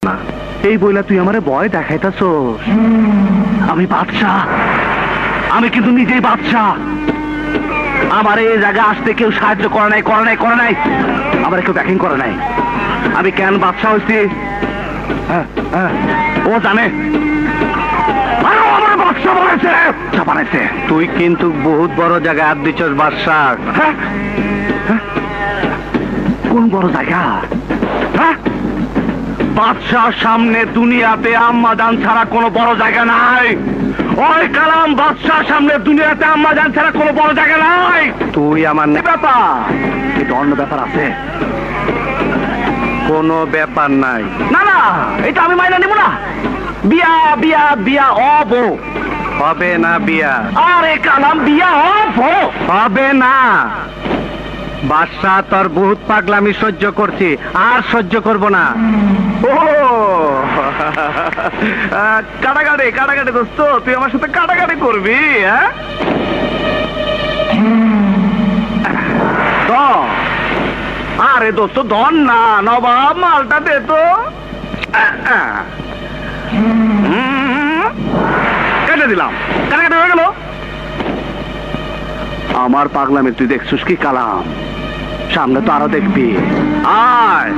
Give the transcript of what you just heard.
না এই বইলা তুই আমারে ভয় দেখাইতাছস। আমি বাদশাহ, আমি কিন্তু নিজেই বাদশাহ। আমার এই জায়গা আসতে কেউ সাহায্য করে নাই, আমার কেউ ব্যাকিং করে নাই। আমি কেন বাদশাহ হইছি ও জানে। তুই কিন্তু বহুত বড় জায়গা হাত দিচ্ছস বাদশাহ। কোন বড় জায়গা? বাদশাহ সামনে দুনিয়াতে আম্মাজান ছাড়া কোনো বড় জায়গা নাই। ওই কালাম বাদশাহ সামনে দুনিয়াতে আম্মাজান ছাড়া কোনো বড় জায়গা নাই। তুই আমার ব্যাপার, এটা অন্য ব্যাপার আছে। কোনো ব্যাপার নাই। না না, এটা আমি মাইনা নিব না। বিয়া বিয়া বিয়া অব হবে না। বিয়া আরে কালাম বিয়া অব হবে না। বাদশাহ তোর বহুত পাগলামি সহ্য করছি, আর সহ্য করব না। ও কাটাকাটি কাটাকাটি দোস্ত, তুই আমার সাথে কাটাকাটি করবি? আরে দোস্ত ধন না, নবাব মালটা দে তো। কেটে দিলাম, কাটাকাটি হয়ে গেল। আমার পাগলামি তুই দেখছিস কি কালাম? সামনে তো আরো দেখবি। আয়